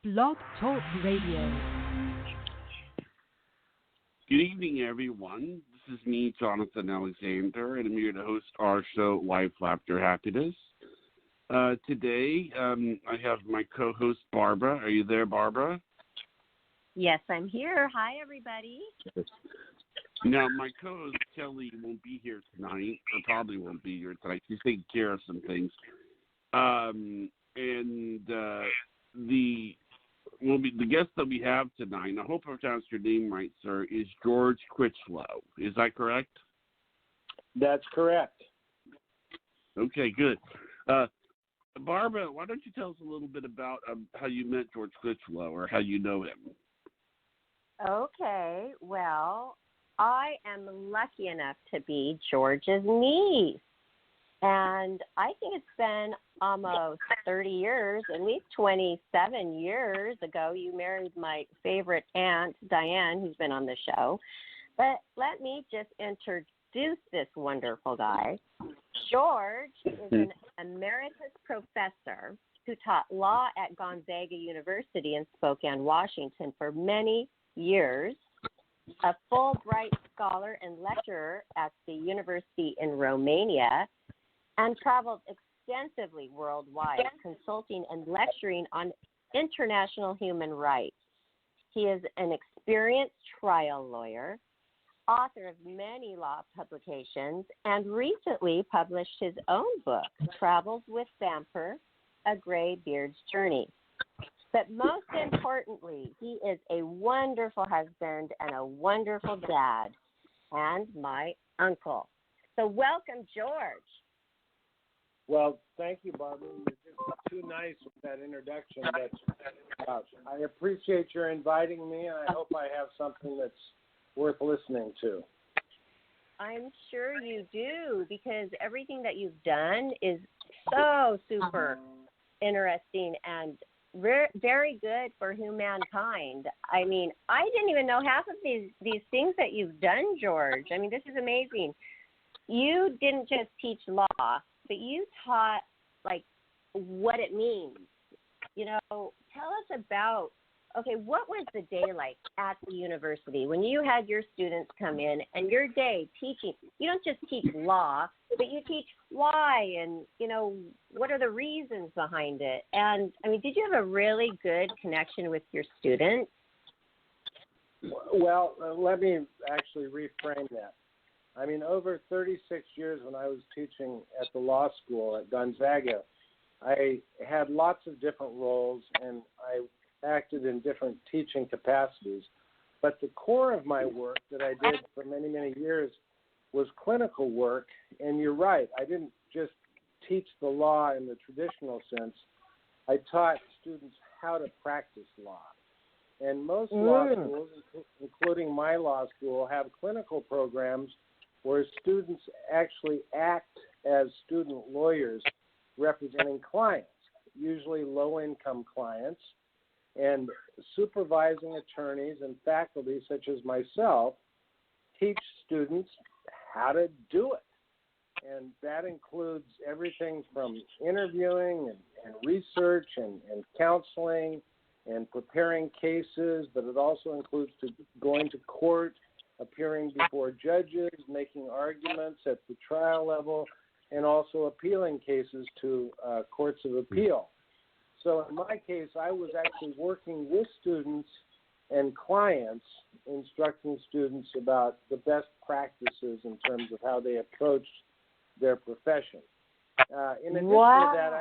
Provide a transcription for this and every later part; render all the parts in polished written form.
Blog Talk Radio. Good evening, everyone. This is me, Jonathan Alexander, and I'm here to host our show, Life, Laughter, Happiness. Today, I have my co-host, Barbara. Are you there, Barbara? Yes, I'm here. Hi, everybody. Now, my co-host, Kelly, won't be here tonight, or probably won't be here tonight. She's taking care of some things. The guest that we have tonight, and I hope I pronounced your name right, sir, is George Chritchlow. Is that correct? That's correct. Okay, good. Barbara, why don't you tell us a little bit about how you met George Chritchlow or how you know him? Okay, well, I am lucky enough to be George's niece. And I think it's been almost 30 years, at least 27 years ago, you married my favorite aunt, Diane, who's been on the show. But let me just introduce this wonderful guy. George is an emeritus professor who taught law at Gonzaga University in Spokane, Washington for many years, a Fulbright scholar and lecturer at the university in Romania, and traveled extensively worldwide, consulting and lecturing on international human rights. He is an experienced trial lawyer, author of many law publications, and recently published his own book, Travels with Vamper, A Graybeard's Journey. But most importantly, he is a wonderful husband and a wonderful dad, and my uncle. So welcome, George. Well, thank you, Barbara. You're just too nice with that introduction. But I appreciate your inviting me, and I hope I have something that's worth listening to. I'm sure you do, because everything that you've done is so super interesting and very good for humankind. I mean, I didn't even know half of these things that you've done, George. I mean, this is amazing. You didn't just teach law, but you taught, like, what it means. You know, tell us about, okay, what was the day like at the university when you had your students come in and your day teaching? You don't just teach law, but you teach why and, you know, what are the reasons behind it? And, I mean, did you have a really good connection with your students? Well, let me actually reframe that. I mean, over 36 years when I was teaching at the law school at Gonzaga, I had lots of different roles and I acted in different teaching capacities. But the core of my work that I did for many, many years was clinical work. And you're right, I didn't just teach the law in the traditional sense. I taught students how to practice law. And most law schools, including my law school, have clinical programs where students actually act as student lawyers representing clients, usually low-income clients, and supervising attorneys and faculty such as myself teach students how to do it. And that includes everything from interviewing and research and counseling and preparing cases, but it also includes going to court, appearing before judges, making arguments at the trial level, and also appealing cases to courts of appeal. So in my case, I was actually working with students and clients, instructing students about the best practices in terms of how they approach their profession. In addition to that,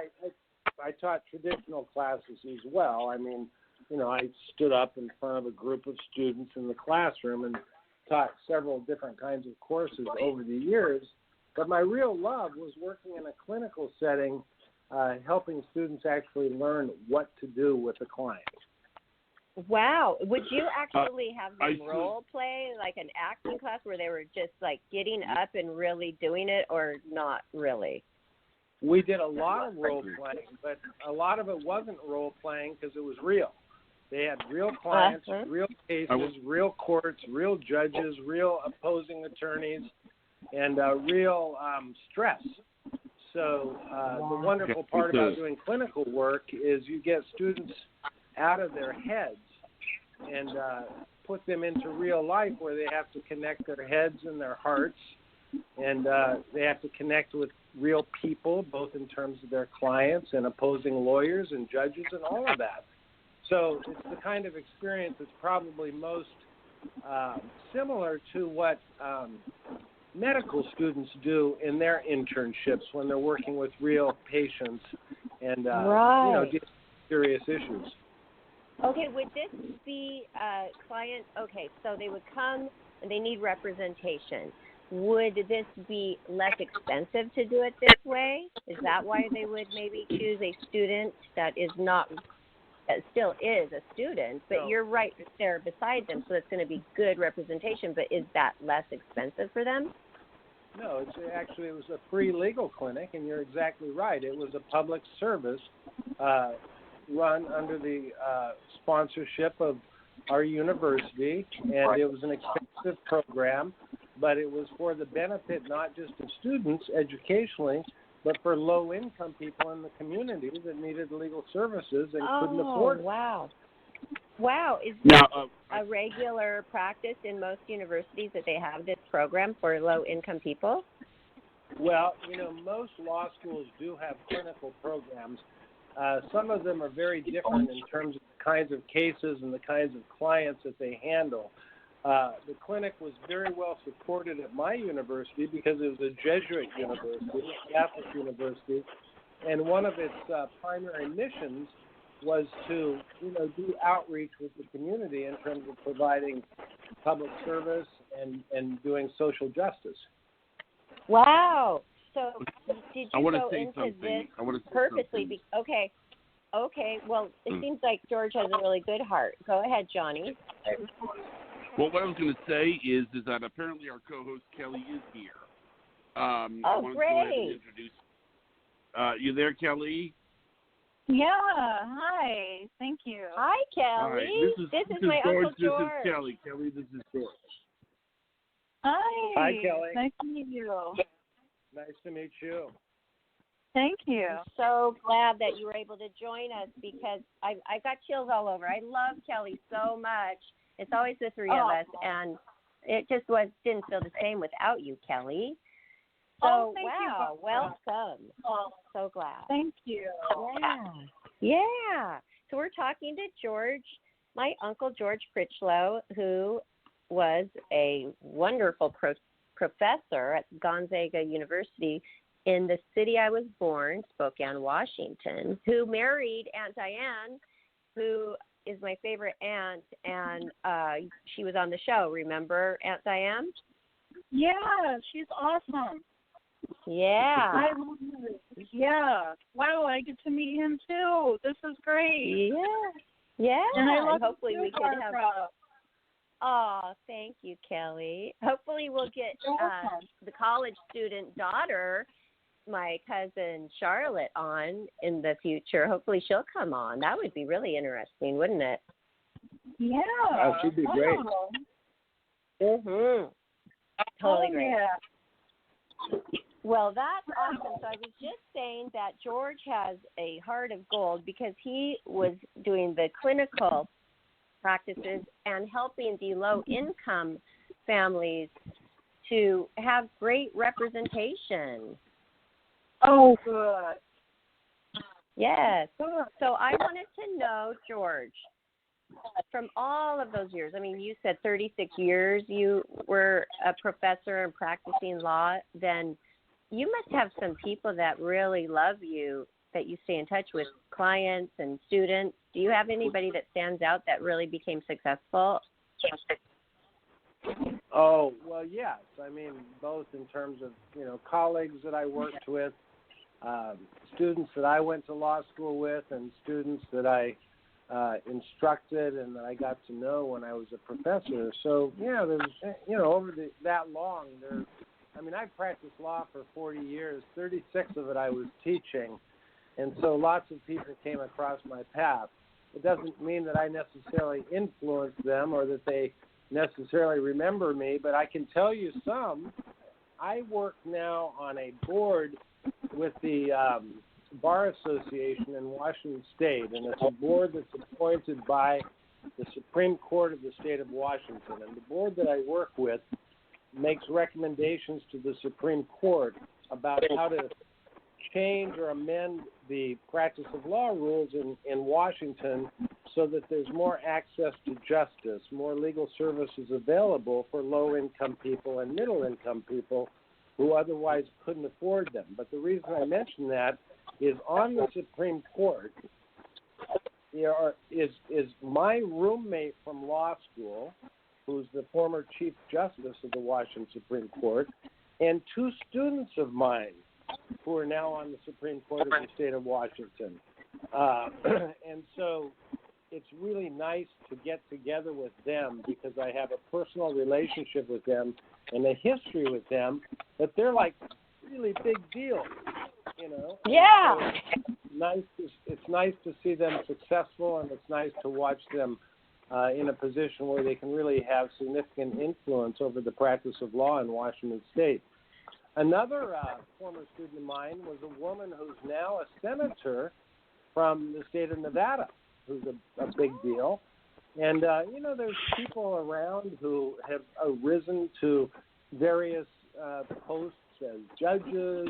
I taught traditional classes as well. I mean, you know, I stood up in front of a group of students in the classroom and taught several different kinds of courses over the years, but my real love was working in a clinical setting, helping students actually learn what to do with a client. Wow. Would you actually have them role play, like an acting class where they were just like getting up and really doing it, or not really? We did a lot of role playing, but a lot of it wasn't role playing because it was real. They had real clients, real cases, real courts, real judges, real opposing attorneys, and real stress. So the wonderful part about doing clinical work is you get students out of their heads and put them into real life where they have to connect their heads and their hearts, and they have to connect with real people, both in terms of their clients and opposing lawyers and judges and all of that. So it's the kind of experience that's probably most similar to what medical students do in their internships when they're working with real patients and dealing with serious issues. Okay, would this be a client? Okay, so they would come and they need representation. Would this be less expensive to do it this way? Is that why they would maybe choose a student that is not, that still is a student, but you're right there beside them, so it's going to be good representation, but is that less expensive for them? No, it was a free legal clinic, and you're exactly right. It was a public service run under the sponsorship of our university, and it was an expensive program, but it was for the benefit not just of students educationally, but for low-income people in the community that needed legal services and couldn't afford it. Wow. Is this a regular practice in most universities that they have this program for low-income people? Well, most law schools do have clinical programs. Some of them are very different in terms of the kinds of cases and the kinds of clients that they handle. The clinic was very well supported at my university because it was a Jesuit university, a Catholic university, and one of its primary missions was to, do outreach with the community in terms of providing public service and doing social justice. Wow. So did you go into something. this purposely? Okay. Well, it seems like George has a really good heart. Go ahead, Johnny. Well, what I was going to say is that apparently our co-host Kelly is here. I want great. To go ahead and introduce. You there, Kelly? Yeah. Hi. Thank you. Hi, Kelly. Hi. This is my George. Uncle George. This is Kelly. Kelly, this is George. Hi. Hi, Kelly. Nice to meet you. Nice to meet you. Thank you. I'm so glad that you were able to join us because I got chills all over. I love Kelly so much. It's always the three of us, and it just didn't feel the same without you, Kelly. So, thank you. Welcome. So glad. Thank you. Yeah. So we're talking to George, my uncle George Chritchlow, who was a wonderful professor at Gonzaga University in the city I was born, Spokane, Washington, who married Aunt Diane, who is my favorite aunt, and she was on the show. Remember Aunt Diane? Yeah, she's awesome. Yeah. I love her. Yeah. Wow, I get to meet him too. This is great. Yeah. And I love hopefully we could have. Oh, thank you, Kelly. Hopefully we'll get the college student daughter, my cousin Charlotte, on in the future. Hopefully she'll come on. That would be really interesting, wouldn't it? Yeah. That should be great. Mhm. Totally great. Yeah. Well, that's awesome. So I was just saying that George has a heart of gold because he was doing the clinical practices and helping the low-income families to have great representation. Oh, good. Yes. So I wanted to know, George, from all of those years, I mean, you said 36 years you were a professor and practicing law, then you must have some people that really love you, that you stay in touch with, clients and students. Do you have anybody that stands out that really became successful? Oh, well, yes. I mean, both in terms of, colleagues that I worked with, students that I went to law school with, and students that I instructed and that I got to know when I was a professor. So, yeah, there's, over that long, I've practiced law for 40 years. 36 of it I was teaching. And so lots of people came across my path. It doesn't mean that I necessarily influenced them or that they necessarily remember me, but I can tell you some. I work now on a board with the bar association in Washington State, and it's a board that's appointed by the Supreme Court of the state of Washington. And the board that I work with makes recommendations to the Supreme Court about how to change or amend the practice of law rules in Washington so that there's more access to justice, more legal services available for low-income people and middle-income people who otherwise couldn't afford them. But the reason I mention that is on the Supreme Court is my roommate from law school, who's the former Chief Justice of the Washington Supreme Court, and two students of mine who are now on the Supreme Court of the state of Washington. And so it's really nice to get together with them because I have a personal relationship with them and a history with them that they're like really big deals, you know? Yeah. So it's nice to see them successful, and it's nice to watch them in a position where they can really have significant influence over the practice of law in Washington State. Another former student of mine was a woman who's now a senator from the state of Nevada, who's a big deal. And, you know, there's people around who have arisen to various posts as judges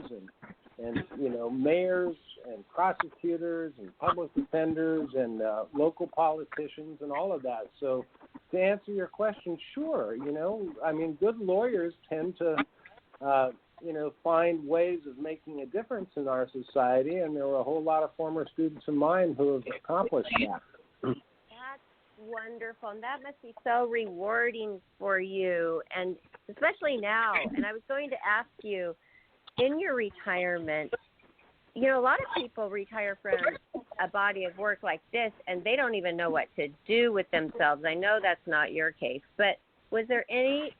and, you know, mayors and prosecutors and public defenders and local politicians and all of that. So to answer your question, sure, you know, I mean, good lawyers tend to, you know, find ways of making a difference in our society, and there were a whole lot of former students of mine who have accomplished that. That's wonderful, and that must be so rewarding for you, and especially now. And I was going to ask you, in your retirement, you know, a lot of people retire from a body of work like this, and they don't even know what to do with themselves. I know that's not your case, but was there any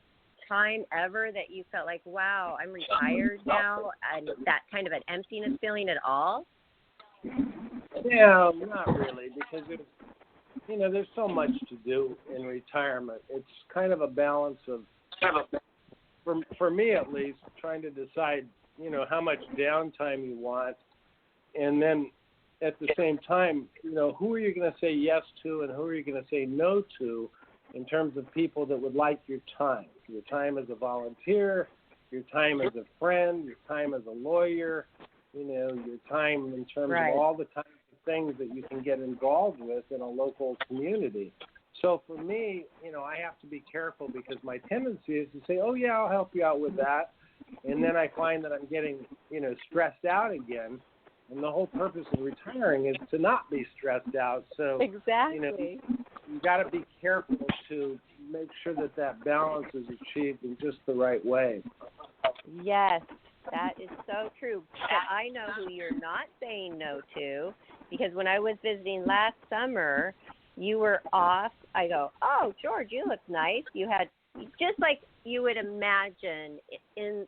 time ever that you felt like, wow, I'm retired now, and that kind of an emptiness feeling at all? Yeah, not really, because it's, you know, there's so much to do in retirement. It's kind of a balance of, for me at least, trying to decide, you know, how much downtime you want, and then at the same time, you know, who are you going to say yes to and who are you going to say no to in terms of people that would like your time as a volunteer, your time as a friend, your time as a lawyer, you know, your time in terms of all the kinds of things that you can get involved with in a local community. So for me, you know, I have to be careful because my tendency is to say, oh, yeah, I'll help you out with that. And then I find that I'm getting, you know, stressed out again. And the whole purpose of retiring is to not be stressed out. So, exactly. You know, you got to be careful to make sure that that balance is achieved in just the right way. Yes, that is so true. But I know who you're not saying no to, because when I was visiting last summer, you were off. I go, oh, George, you look nice. You had, just like you would imagine in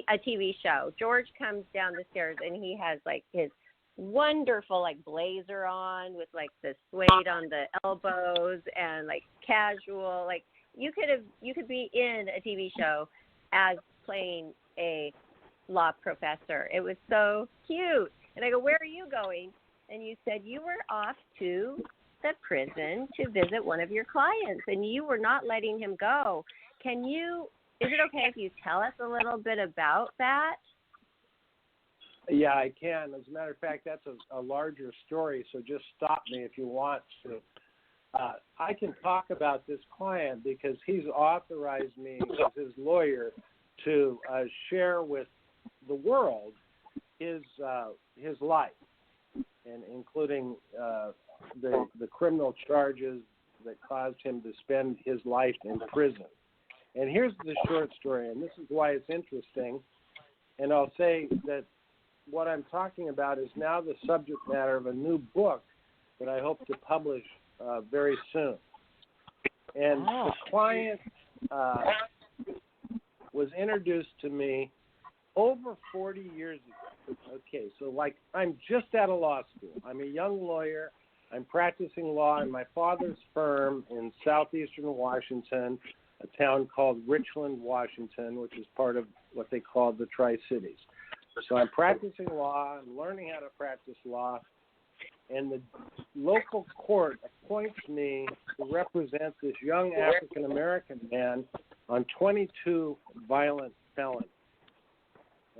a TV show, George comes down the stairs and he has like his wonderful like blazer on with like the suede on the elbows and like casual, like you could be in a TV show as playing a law professor. It was so cute. And I go, where are you going? And you said you were off to the prison to visit one of your clients and you were not letting him go. Is it okay if you tell us a little bit about that? Yeah, I can. As a matter of fact, that's a larger story, so just stop me if you want to. I can talk about this client because he's authorized me as his lawyer to share with the world his life, and including the criminal charges that caused him to spend his life in prison. And here's the short story, and this is why it's interesting. And I'll say that what I'm talking about is now the subject matter of a new book that I hope to publish very soon. And the client was introduced to me over 40 years ago. Okay, so like I'm just out of law school. I'm a young lawyer. I'm practicing law in my father's firm in southeastern Washington, a town called Richland, Washington, which is part of what they call the Tri-Cities. So I'm practicing law. I'm learning how to practice law. And the local court appoints me to represent this young African-American man on 22 violent felonies.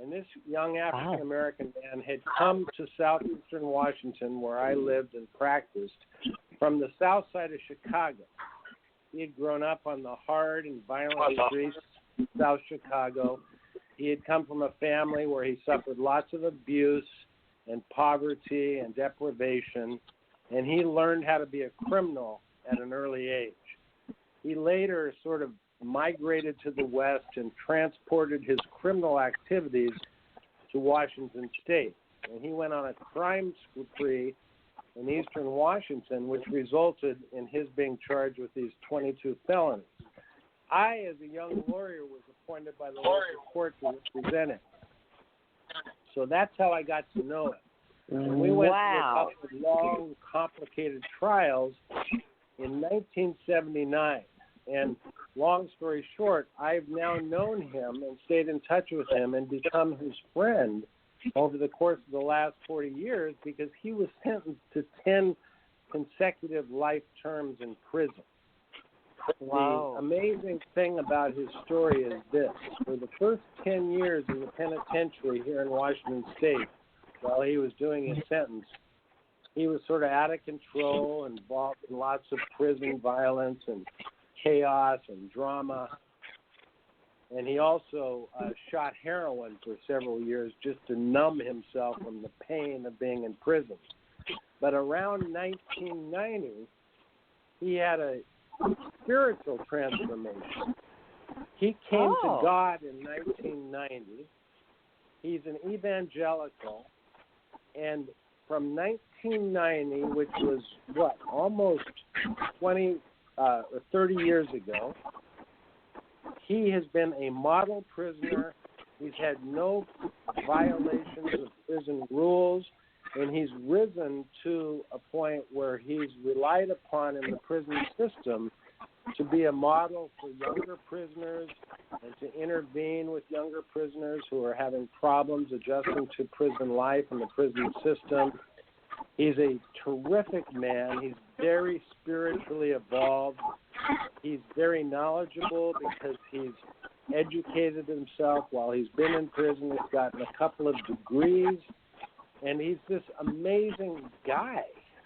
And this young African-American man had come to southeastern Washington, where I lived and practiced, from the south side of Chicago. He had grown up on the hard and violent streets of South Chicago. He had come from a family where he suffered lots of abuse and poverty and deprivation, and he learned how to be a criminal at an early age. He later sort of migrated to the West and transported his criminal activities to Washington State. And he went on a crime spree in eastern Washington, which resulted in his being charged with these 22 felonies. I, as a young lawyer, was appointed by the local court to represent him. So that's how I got to know him. And we went through a couple of long, complicated trials in 1979. And long story short, I've now known him and stayed in touch with him and become his friend over the course of the last 40 years because he was sentenced to 10 consecutive life terms in prison. Wow. The amazing thing about his story is this. For the first 10 years in the penitentiary here in Washington State, while he was doing his sentence, he was sort of out of control, involved in lots of prison violence and chaos and drama. And he also shot heroin for several years just to numb himself from the pain of being in prison. But around 1990, he had a spiritual transformation. He came to God in 1990. He's an evangelical. And from 1990, which was, almost 20 or 30 years ago, he has been a model prisoner. He's had no violations of prison rules, and he's risen to a point where he's relied upon in the prison system to be a model for younger prisoners and to intervene with younger prisoners who are having problems adjusting to prison life and the prison system. He's a terrific man. He's very spiritually evolved. He's very knowledgeable because he's educated himself while he's been in prison. He's gotten a couple of degrees. And he's this amazing guy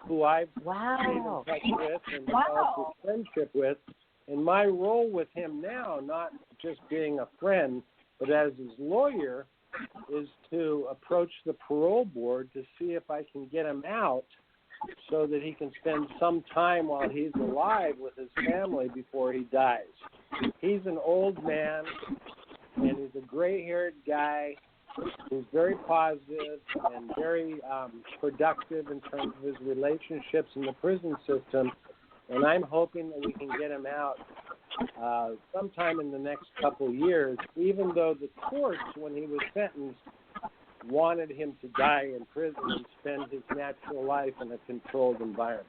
who I've stayed in touch with and developed a friendship with. And my role with him now, not just being a friend, but as his lawyer, is to approach the parole board to see if I can get him out so that he can spend some time while he's alive with his family before he dies. He's an old man, and he's a gray-haired guy who's very positive and very productive in terms of his relationships in the prison system, and I'm hoping that we can get him out sometime in the next couple of years, even though the courts, when he was sentenced, wanted him to die in prison and spend his natural life in a controlled environment.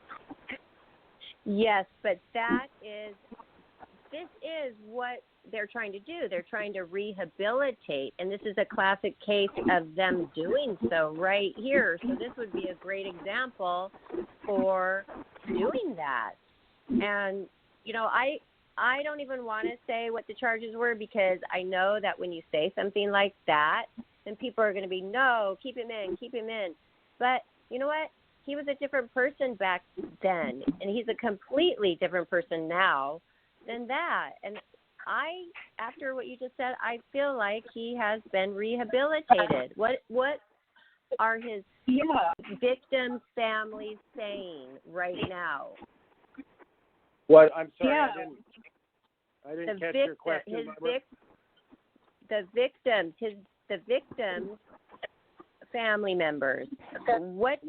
Yes, but this is what they're trying to do. They're trying to rehabilitate, and this is a classic case of them doing so right here. So this would be a great example for doing that. And, I don't even want to say what the charges were because I know that when you say something like that, then people are going to be, no, keep him in. But you know what? He was a different person back then, and he's a completely different person now than that. And after what you just said, I feel like he has been rehabilitated. What are his victims' families saying right now? What? I'm sorry, I didn't catch your question. The victims' family members. What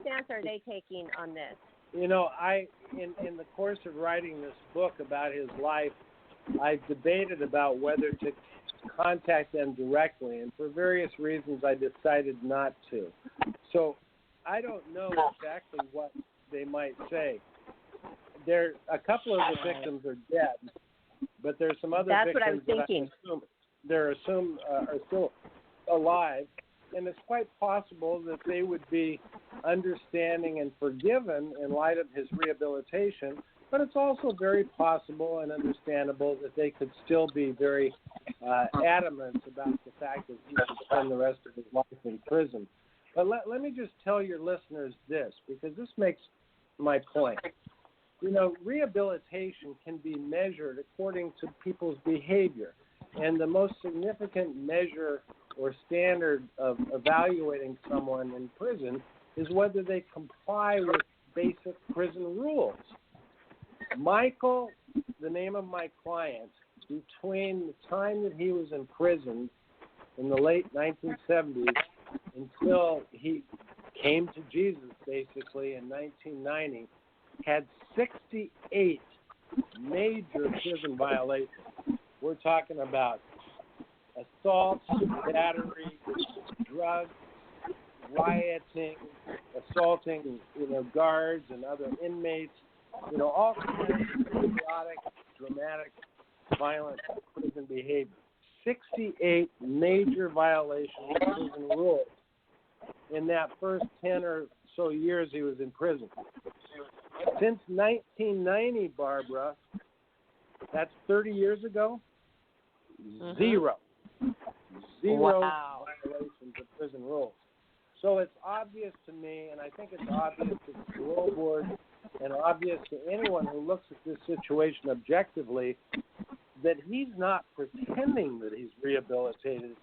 stance are they taking on this? In the course of writing this book about his life, I've debated about whether to contact them directly, and for various reasons I decided not to. So I don't know exactly what they might say. A couple of the victims are dead, but there's some other victims what I was thinking. that are still alive, and it's quite possible that they would be understanding and forgiven in light of his rehabilitation, but it's also very possible and understandable that they could still be very adamant about the fact that he should spend the rest of his life in prison. But let me just tell your listeners this, because this makes my point. You know, rehabilitation can be measured according to people's behavior. And the most significant measure or standard of evaluating someone in prison is whether they comply with basic prison rules. Michael, the name of my client, between the time that he was in prison in the late 1970s until he came to Jesus, basically, in 1990, had 68 major prison violations. We're talking about assault, battery, drugs, rioting, assaulting, guards and other inmates, all kinds of chaotic, dramatic, violent prison behavior. 68 major violations of prison rules in that first 10 or so years he was in prison. Since 1990, Barbara, that's 30 years ago, zero Wow. violations of prison rules. So it's obvious to me, and I think it's obvious to the parole board and obvious to anyone who looks at this situation objectively, that he's not pretending that he's rehabilitated.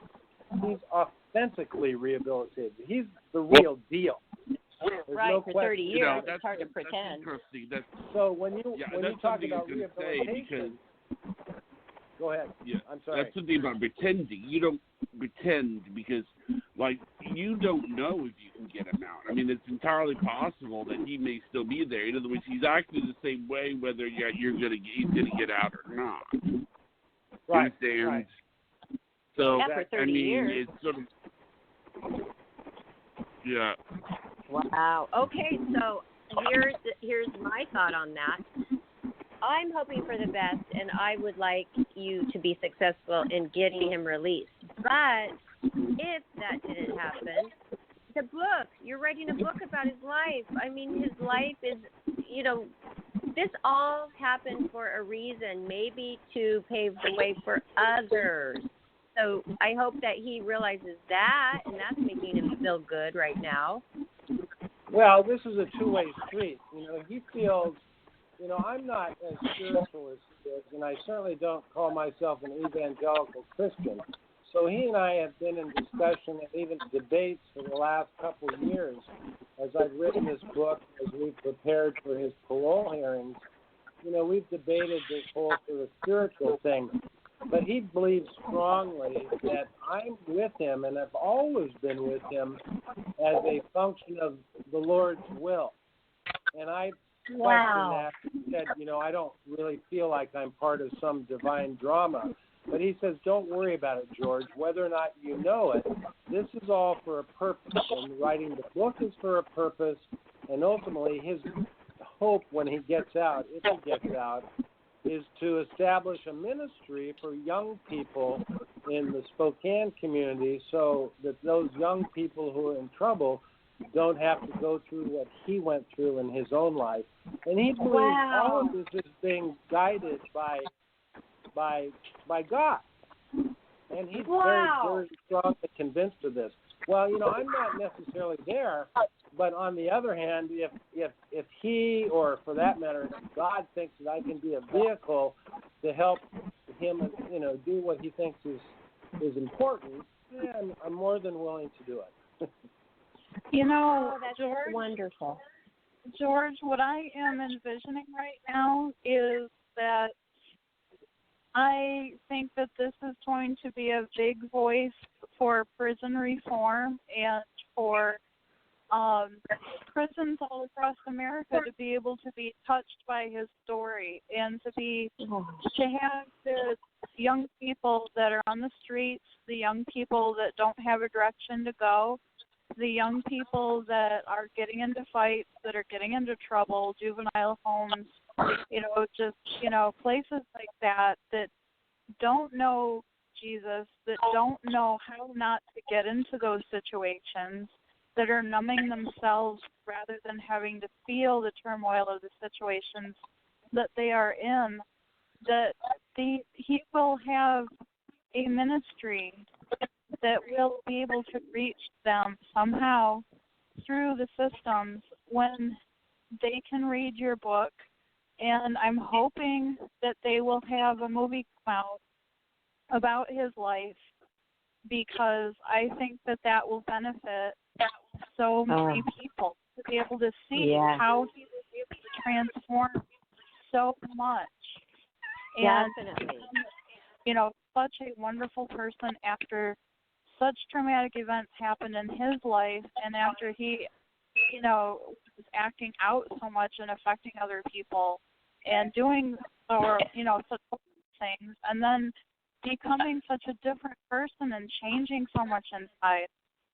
He's authentically rehabilitated. He's the real deal. There's Right, no for question. 30 years, it's hard to That's pretend. interesting. So when you talk something I about was gonna say, rehabilitation, go ahead. Yeah, I'm sorry. that's something about pretending. You don't pretend because, you don't know if you can get him out. I mean, it's entirely possible that he may still be there. In other words, he's acting the same way whether he's gonna get out or not. Right. You understand? Right. So Yeah, for 30 years. it's sort of yeah. Wow. Okay, so here's my thought on that. I'm hoping for the best, and I would like you to be successful in getting him released. But if that didn't happen, the book, you're writing a book about his life. I mean, his life is, this all happened for a reason, maybe to pave the way for others. So I hope that he realizes that, and that's making him feel good right now. Well, this is a two-way street. He feels, I'm not as spiritual as he is, and I certainly don't call myself an evangelical Christian. So he and I have been in discussion and even debates for the last couple of years as I've written this book, as we've prepared for his parole hearings. We've debated this whole sort of spiritual thing. But he believes strongly that I'm with him and have always been with him as a function of the Lord's will. And I questioned that. He said, I don't really feel like I'm part of some divine drama. But he says, don't worry about it, George. Whether or not you know it, this is all for a purpose. And writing the book is for a purpose. And ultimately, his hope when he gets out, if he gets out, is to establish a ministry for young people in the Spokane community so that those young people who are in trouble don't have to go through what he went through in his own life. And he believes all of this is being guided by God. And he's very, very strongly convinced of this. Well, I'm not necessarily there, but on the other hand, if he, or for that matter, if God thinks that I can be a vehicle to help him, do what he thinks is important, then I'm more than willing to do it. That's George, wonderful. George, what I am envisioning right now is that I think that this is going to be a big voice for prison reform and for prisons all across America to be able to be touched by his story and to have the young people that are on the streets, the young people that don't have a direction to go, the young people that are getting into fights, that are getting into trouble, juvenile homes, places like that don't know Jesus that don't know how not to get into those situations, that are numbing themselves rather than having to feel the turmoil of the situations that they are in, that he will have a ministry that will be able to reach them somehow through the systems when they can read your book. And I'm hoping that they will have a movie come out about his life, because I think that will benefit so many people to be able to see how he was able to transform so much. And, definitely. Such a wonderful person after such traumatic events happened in his life, and after he, was acting out so much and affecting other people and doing, such things, and then becoming such a different person and changing so much inside.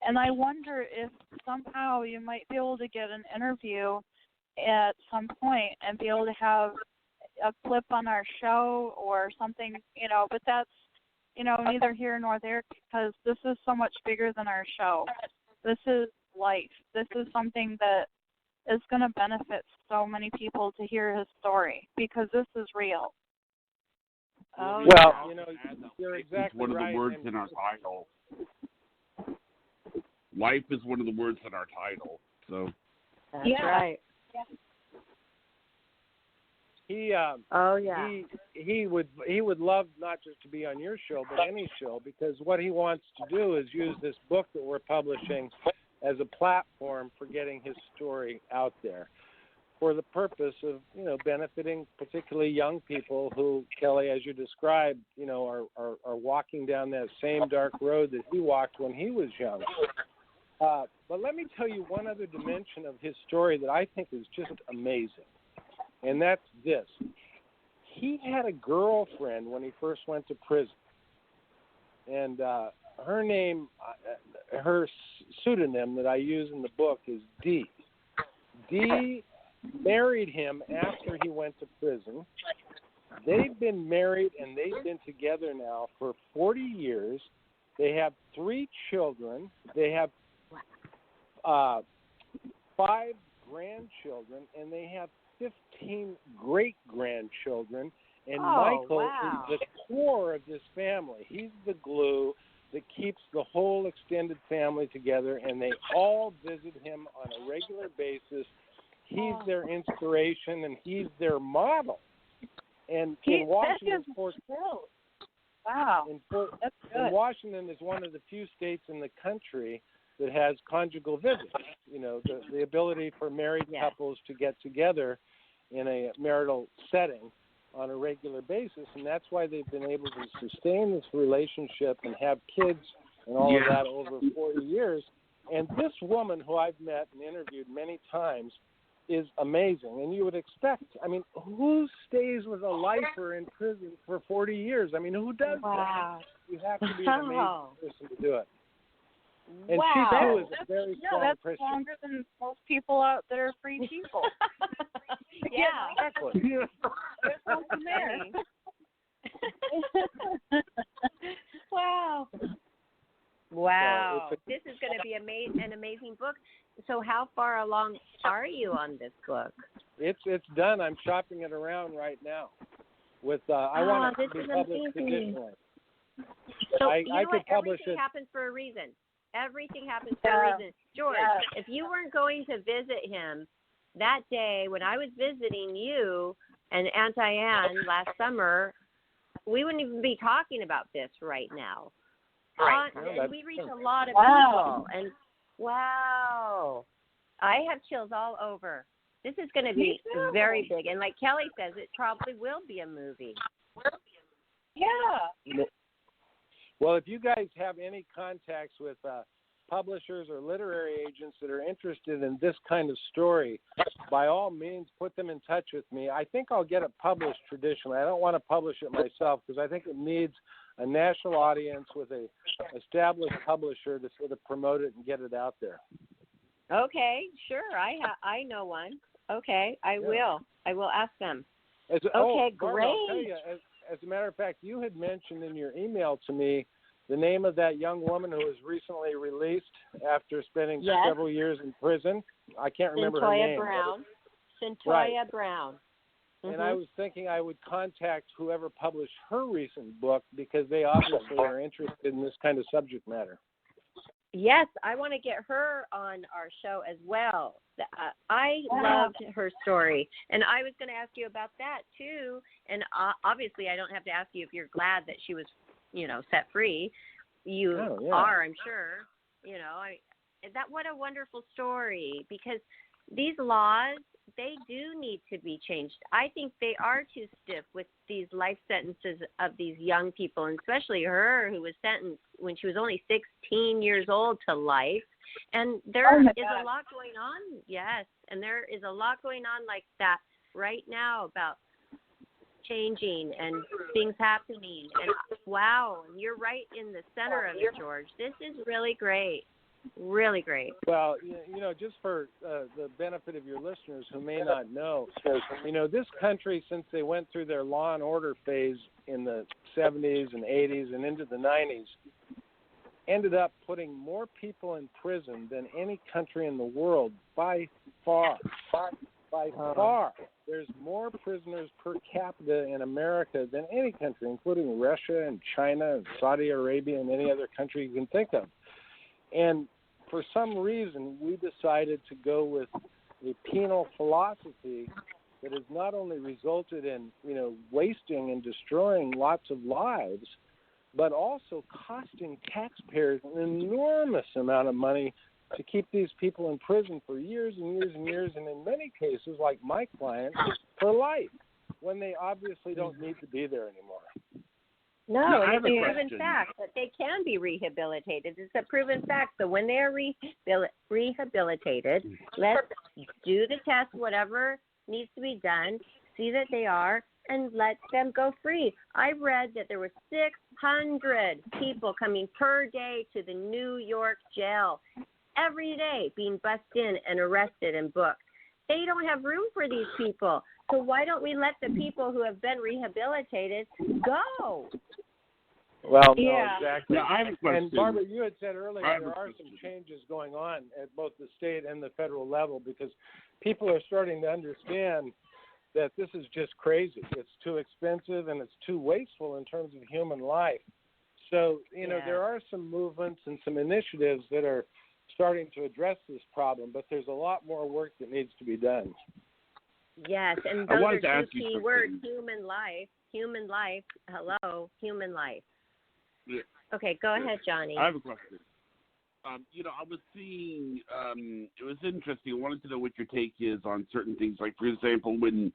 And I wonder if somehow you might be able to get an interview at some point and be able to have a clip on our show or something, but that's, neither here nor there, because this is so much bigger than our show. This is life. This is something that is going to benefit so many people to hear his story, because this is real. Well, you're exactly one of right. the words in our title. Life is one of the words in our title. So. That's right. He would love not just to be on your show, but any show, because what he wants to do is use this book that we're publishing as a platform for getting his story out there, for the purpose of benefiting particularly young people who, Kelly, as you described, are walking down that same dark road that he walked when he was young. But let me tell you one other dimension of his story that I think is just amazing. And that's this. He had a girlfriend when he first went to prison. And her name, her pseudonym that I use in the book is Dee. Dee married him after he went to prison. They've been married and they've been together now for 40 years. They have 3 children. They have 5 grandchildren, and they have 15 great-grandchildren, and Michael is the core of this family. He's the glue that keeps the whole extended family together, and they all visit him on a regular basis. He's their inspiration, and he's their model. And in Washington, Washington is one of the few states in the country that has conjugal visits, the ability for married couples to get together in a marital setting on a regular basis, and that's why they've been able to sustain this relationship and have kids and all of that over 40 years. And this woman, who I've met and interviewed many times, is amazing. And you would expect, who stays with a lifer in prison for 40 years? Who does that? You have to be an amazing person to do it. And she, too, is a very strong that's Christian. Longer than most people out that are free people. Exactly. There's something there. Wow. So this is going to be an amazing book. So how far along are you on this book? It's done. I'm shopping it around right now. With I want it to be published traditionally. So I could publish everything it. happens for a reason. Everything happens for a reason. George, if you weren't going to visit him that day when I was visiting you and Aunt Diane last summer, we wouldn't even be talking about this right now. Right. And we reach a lot of people. And I have chills all over. This is going to be very big. And like Kelly says, it probably will be a movie. Yeah. Well, if you guys have any contacts with publishers or literary agents that are interested in this kind of story, by all means, put them in touch with me. I think I'll get it published traditionally. I don't want to publish it myself because I think it needs a national audience with a established publisher to sort of promote it and get it out there. Okay, sure. I know one. Okay, I will. I will ask them. Great. Barbara, I'll tell you, as a matter of fact, you had mentioned in your email to me the name of that young woman who was recently released after spending several years in prison. I can't remember her name. Centoya Brown. And I was thinking I would contact whoever published her recent book because they obviously are interested in this kind of subject matter. Yes, I want to get her on our show as well. I loved her story, and I was going to ask you about that too. And obviously, I don't have to ask you if you're glad that she was, set free. You are, I'm sure. What a wonderful story, because these laws, they do need to be changed. I think they are too stiff with these life sentences of these young people, and especially her, who was sentenced when she was only 16 years old to life. And there is a lot going on. Yes. And there is a lot going on like that right now about changing and things happening. And wow, you're right in the center of it, George. This is really great. Really great. Well, just for the benefit of your listeners who may not know, this country, since they went through their law and order phase in the 70s and 80s and into the 90s, ended up putting more people in prison than any country in the world by far. By far. There's more prisoners per capita in America than any country, including Russia and China and Saudi Arabia and any other country you can think of. And for some reason, we decided to go with a penal philosophy that has not only resulted in, wasting and destroying lots of lives, but also costing taxpayers an enormous amount of money to keep these people in prison for years and years and years, and in many cases, like my client, for life, when they obviously don't need to be there anymore. No, it's a proven fact that they can be rehabilitated. It's a proven fact. So when they are rehabilitated, let's do the test, whatever needs to be done, see that they are, and let them go free. I read that there were 600 people coming per day to the New York jail every day, being bussed in and arrested and booked. They don't have room for these people. So why don't we let the people who have been rehabilitated go? Well, no, exactly. Now, I have a question. And Barbara, you had said earlier there are some changes going on at both the state and the federal level because people are starting to understand that this is just crazy. It's too expensive and it's too wasteful in terms of human life. So, there are some movements and some initiatives that are starting to address this problem, but there's a lot more work that needs to be done. Yes, and those are two key words, human life. Human life. Hello, human life. Yeah. Okay, go ahead, Johnny. I have a question. I was seeing, it was interesting. I wanted to know what your take is on certain things. Like, for example, when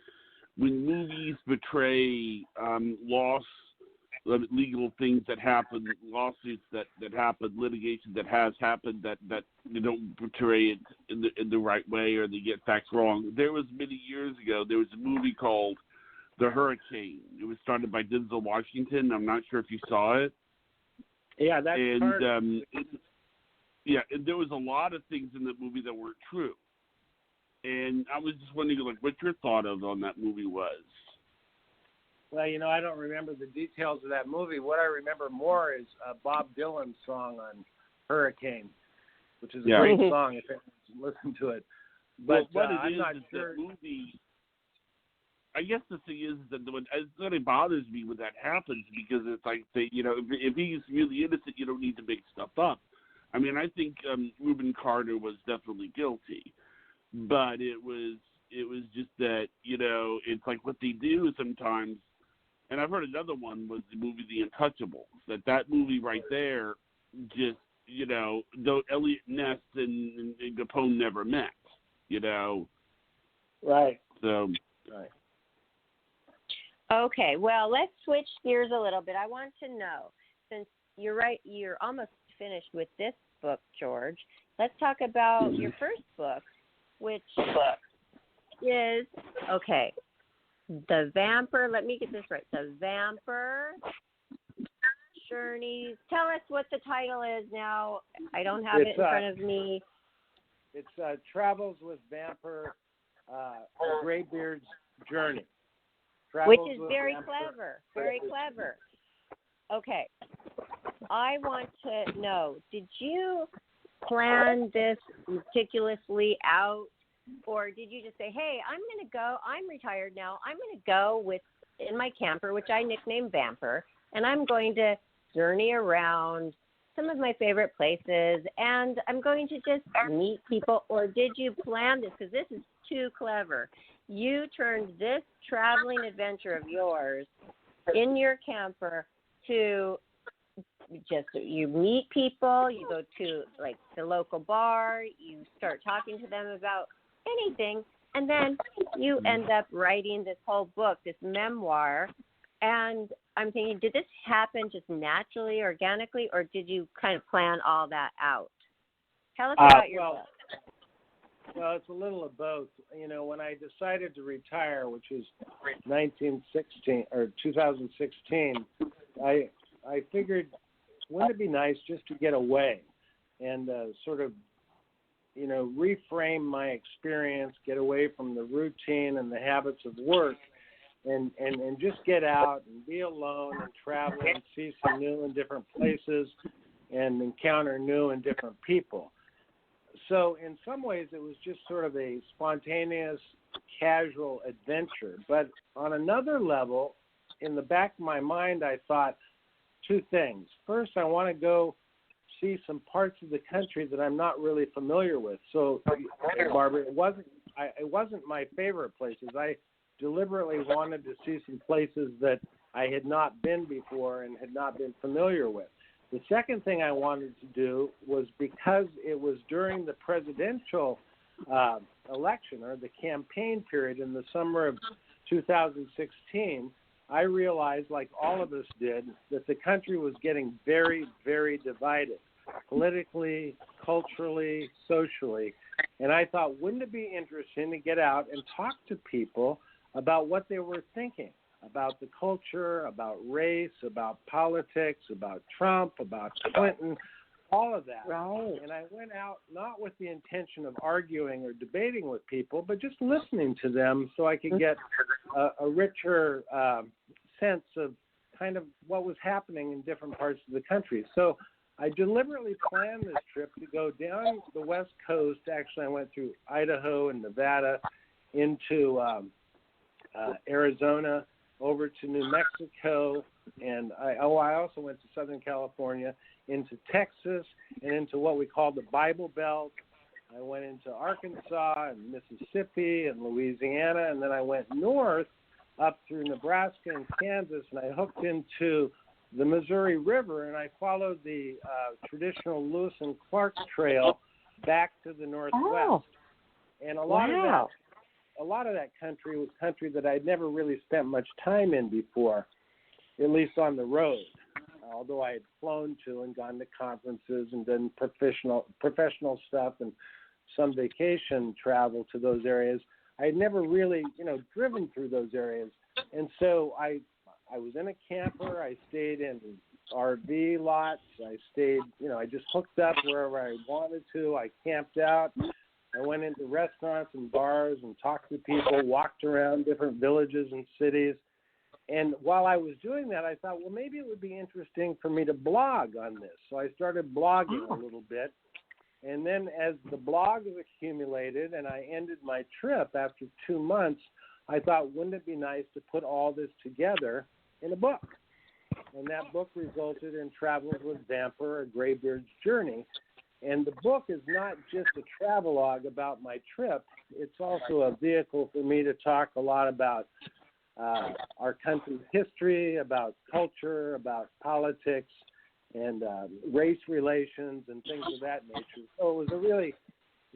movies portray legal things that happen, lawsuits that happen, litigation that has happened that they don't portray it in the right way or they get facts wrong. There was many years ago, there was a movie called The Hurricane. It was started by Denzel Washington. I'm not sure if you saw it. Yeah, that's part of it. And there was a lot of things in that movie that weren't true. And I was just wondering, what your thought on that movie was. Well, I don't remember the details of that movie. What I remember more is Bob Dylan's song on Hurricane, which is a great song if anyone's listened to it. But I'm not sure. That movie, I guess the thing is that it really bothers me when that happens because it's like, if he's really innocent, you don't need to make stuff up. I mean, I think Reuben Carter was definitely guilty, but it was just that, it's like what they do sometimes. And I've heard another one was the movie The Untouchables. That movie right there, just though Elliot Ness and Capone never met, Right. So. Right. Okay, well, let's switch gears a little bit. I want to know, since you're right, you're almost finished with this book, George. Let's talk about your first book, which is, The Vampire. Let me get this right. The Vampire Journey. Tell us what the title is now. I don't have it in front of me. It's Travels with Vampire, a Graybeard's Journey. Which Travels is with very Vampire. clever. Very clever. Okay. I want to know, did you plan this meticulously out, or did you just say, hey, I'm going to go, I'm retired now, I'm going to go in my camper, which I nicknamed Vamper, and I'm going to journey around some of my favorite places, and I'm going to just meet people? Or did you plan this? Because this is too clever. You turned this traveling adventure of yours in your camper to just, you meet people, you go to like the local bar, you start talking to them about anything, and then you end up writing this whole book, this memoir. And I'm thinking, did this happen just naturally, organically, or did you kind of plan all that out? Tell us about your book. Well, it's a little of both. You know, when I decided to retire, which was 2016, I figured, wouldn't it be nice just to get away and sort of, you know, reframe my experience, get away from the routine and the habits of work, and just get out and be alone and travel and see some new and different places and encounter new and different people. So in some ways it was just sort of a spontaneous, casual adventure. But on another level, in the back of my mind, I thought two things. First, I want to go see some parts of the country that I'm not really familiar with. So, Barbara, it wasn't my favorite places. I deliberately wanted to see some places that I had not been before and had not been familiar with. The second thing I wanted to do was, because it was during the presidential election, or the campaign period in the summer of 2016, I realized, like all of us did, that the country was getting very, very divided, politically, culturally, socially. And I thought, wouldn't it be interesting to get out and talk to people about what they were thinking about the culture, about race, about politics, about Trump, about Clinton, all of that. Right. And I went out not with the intention of arguing or debating with people, but just listening to them so I could get a richer sense of kind of what was happening in different parts of the country. So I deliberately planned this trip to go down the West Coast. Actually, I went through Idaho and Nevada into Arizona, over to New Mexico, and I also went to Southern California, into Texas, and into what we call the Bible Belt. I went into Arkansas and Mississippi and Louisiana, and then I went north up through Nebraska and Kansas, and I hooked into the Missouri River, and I followed the traditional Lewis and Clark Trail back to the northwest. Oh. And a lot of that country was country that I'd never really spent much time in before, at least on the road. Although I had flown to and gone to conferences and done professional stuff and some vacation travel to those areas, I had never really, driven through those areas. And so I was in a camper. I stayed in RV lots. I stayed, I just hooked up wherever I wanted to. I camped out. I went into restaurants and bars and talked to people, walked around different villages and cities. And while I was doing that, I thought, well, maybe it would be interesting for me to blog on this. So I started blogging a little bit. And then as the blogs accumulated and I ended my trip after 2 months, I thought, wouldn't it be nice to put all this together in a book? And that book resulted in Travelers with Vamper, A Graybeard's Journey. And the book is not just a travelogue about my trip. It's also a vehicle for me to talk a lot about our country's history, about culture, about politics, and race relations and things of that nature. So it was a really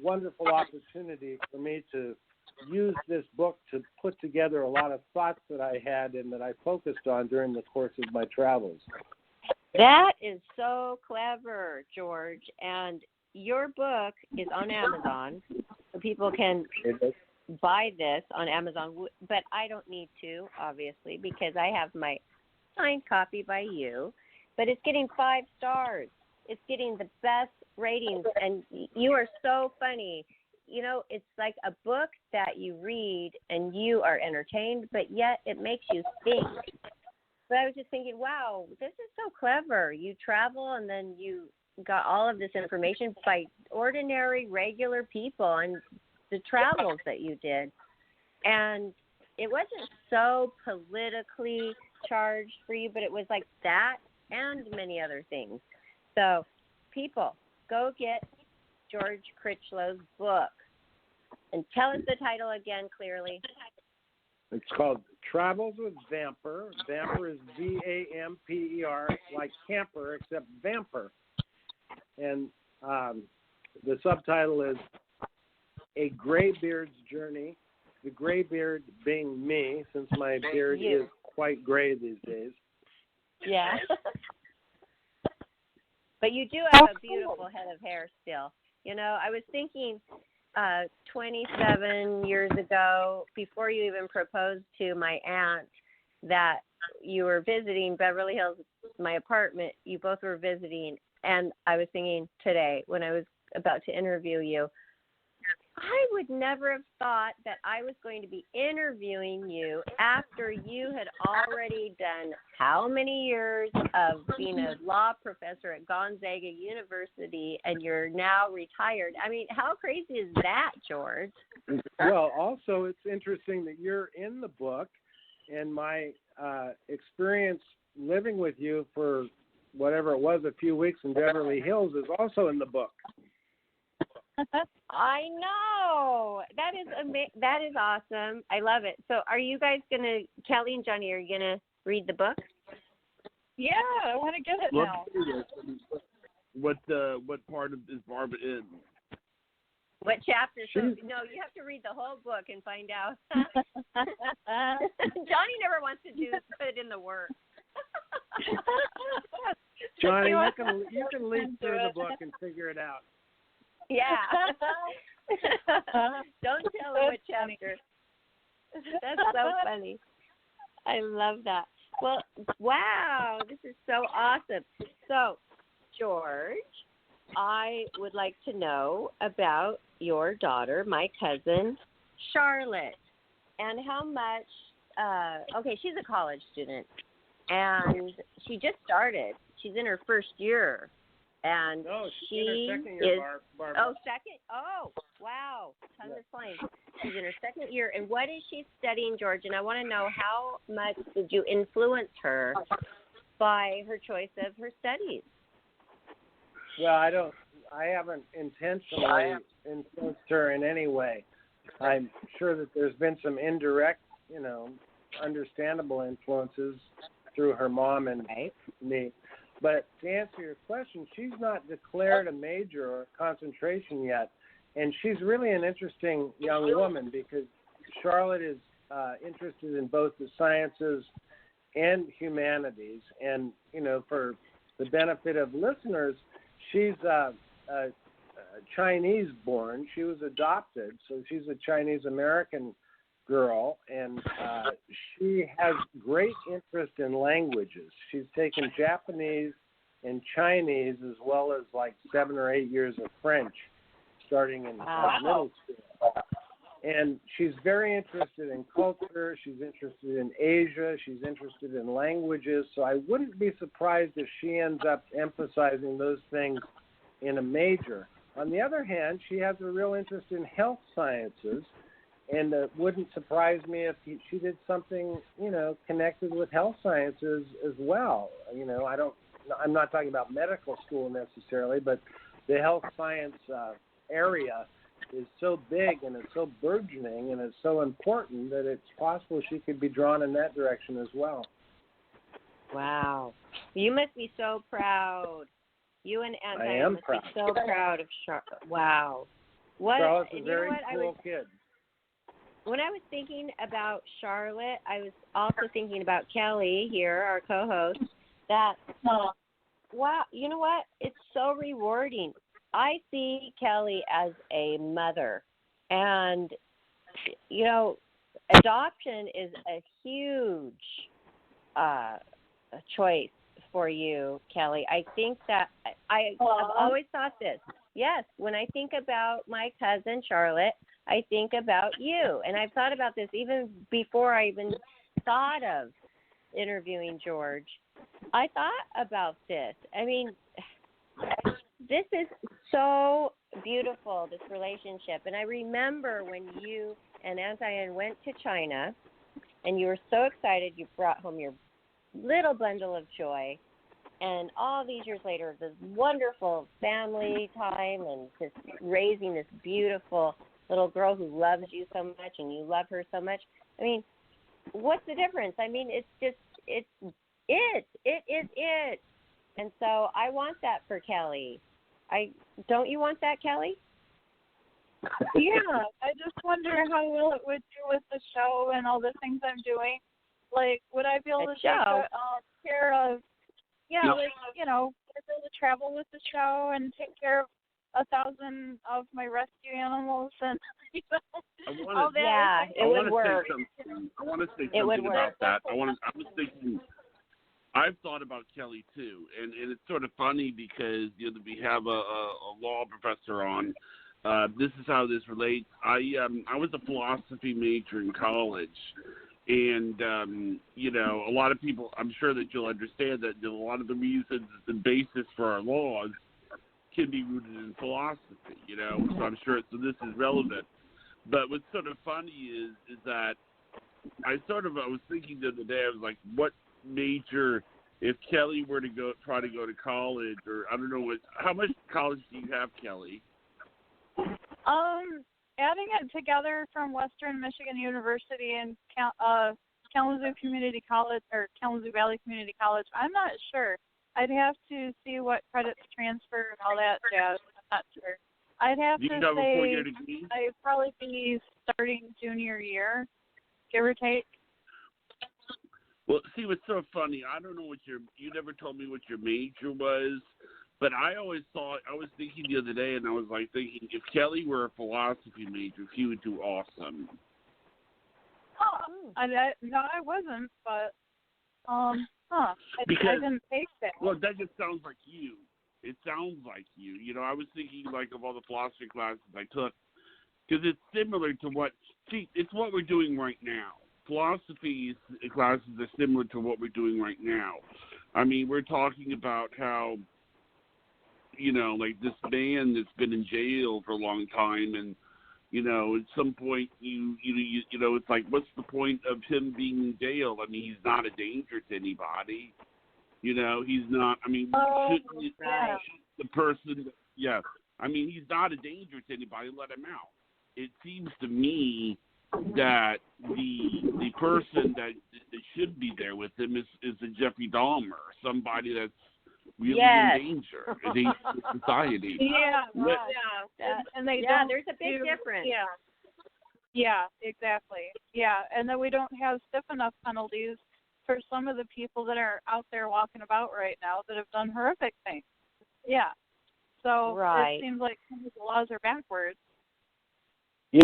wonderful opportunity for me to use this book to put together a lot of thoughts that I had and that I focused on during the course of my travels. That is so clever, George. And your book is on Amazon, so people can buy this on Amazon. But I don't need to, obviously, because I have my signed copy by you. But it's getting 5 stars. It's getting the best ratings. And you are so funny. it's like a book that you read and you are entertained, but yet it makes you think. But I was just thinking, wow, this is so clever. You travel and then you got all of this information by ordinary, regular people and the travels that you did. And it wasn't so politically charged for you, but it was like that and many other things. So, people, go get George Chritchlow's book. And tell us the title again clearly. It's called Travels with Vamper. Vamper is Vamper, like camper, except Vamper. And the subtitle is A Graybeard's Journey. The graybeard being me, since my beard is quite gray these days. Yeah. But you do have a beautiful head of hair still. I was thinking 27 years ago, before you even proposed to my aunt, that you were visiting Beverly Hills, my apartment. You both were visiting. And I was thinking today, when I was about to interview you, I would never have thought that I was going to be interviewing you after you had already done how many years of being a law professor at Gonzaga University, and you're now retired. I mean, how crazy is that, George? Well, also, it's interesting that you're in the book, and my experience living with you for whatever it was, a few weeks in Beverly Hills, is also in the book. I know. That is awesome. I love it. So are you guys going to, Kelly and Johnny, are you going to read the book? Yeah, I want to get it now. What part of is Barbara in? What chapter? So, no, you have to read the whole book and find out. Johnny never wants to put it in the work. Johnny, you can lead through the book and figure it out. Yeah. Don't tell her what chapter. That's so funny. I love that. Well, wow, this is so awesome. So, George, I would like to know about your daughter, my cousin, Charlotte, and how much, okay, she's a college student, and she just started. She's in her first year. And she's in her second year, Barbara. Oh, second? Oh, wow. Time is flying. She's in her second year. And what is she studying, George? And I want to know, how much did you influence her by her choice of her studies? Well, I haven't intentionally influenced her in any way. I'm sure that there's been some indirect, understandable influences through her mom and me. But to answer your question, she's not declared a major or concentration yet. And she's really an interesting young woman because Charlotte is interested in both the sciences and humanities. And, for the benefit of listeners, she's Chinese born. She was adopted, so she's a Chinese American girl, and she has great interest in languages. She's taken Japanese and Chinese, as well as like 7 or 8 years of French, starting in middle school. And she's very interested in culture. She's interested in Asia. She's interested in languages. So I wouldn't be surprised if she ends up emphasizing those things in a major. On the other hand, she has a real interest in health sciences. And it wouldn't surprise me if she did something, connected with health sciences as well. I'm not talking about medical school necessarily, but the health science area is so big and it's so burgeoning and it's so important that it's possible she could be drawn in that direction as well. Wow. You must be so proud. You and Aunt I Diane am must proud. be so proud of Charlotte. Wow. Charlotte's a very cool kid. When I was thinking about Charlotte, I was also thinking about Kelly here, our co-host, that, wow, you know what? It's so rewarding. I see Kelly as a mother. And, adoption is a huge choice for you, Kelly. I think that I've always thought this. Yes, when I think about my cousin Charlotte, I think about you. And I've thought about this even before I even thought of interviewing George. I thought about this. I mean, this is so beautiful, this relationship. And I remember when you and Aunt Diane went to China, and you were so excited you brought home your little bundle of joy. And all these years later, this wonderful family time and just raising this beautiful little girl who loves you so much and you love her so much. I mean, what's the difference? I mean, it's just, it's it. It is it. And so I want that for Kelly. Don't you want that, Kelly? Yeah, I just wonder how well it would do with the show and all the things I'm doing. Like, would I be able to take care of, like, you know, be able to travel with the show and take care of 1,000 of my rescue animals and, you know, all that? Yeah, it would work. I want to say something about that. I was thinking, I've thought about Kelly too, and it's sort of funny because we have a law professor on. This is how this relates. I was a philosophy major in college, and a lot of people. I'm sure that you'll understand that a lot of the reasons, the basis for our laws, can be rooted in philosophy. So I'm sure. So this is relevant. But what's sort of funny is that I was thinking the other day. I was like, what major? If Kelly were to try to go to college, or I don't know how much college do you have, Kelly? Adding it together from Western Michigan University and Kalamazoo Community College or Kalamazoo Valley Community College, I'm not sure. I'd have to see what credits transfer and all that jazz. I'm not sure. I'd have to say I'd probably be starting junior year, give or take. Well, see, what's so funny, I don't know you never told me what your major was, but I always thought, I was thinking the other day, and I was like thinking, if Kelly were a philosophy major, she would do awesome. No, I wasn't, but, I didn't take that. Well, that just sounds like you. It sounds like you. I was thinking, like, of all the philosophy classes I took, because it's similar to it's what we're doing right now. Philosophy classes are similar to what we're doing right now. I mean, we're talking about how, like this man that's been in jail for a long time, and, at some point it's like, what's the point of him being in jail? I mean, he's not a danger to anybody. He's not. I mean, the person? Yeah. I mean, he's not a danger to anybody. Let him out. It seems to me that the person that should be there with him is a Jeffrey Dahmer, somebody that's really in danger in society. Yeah, right. And there's a big difference. Yeah, exactly. Yeah, and then we don't have stiff enough penalties for some of the people that are out there walking about right now that have done horrific things. Yeah. So it seems like some of the laws are backwards. You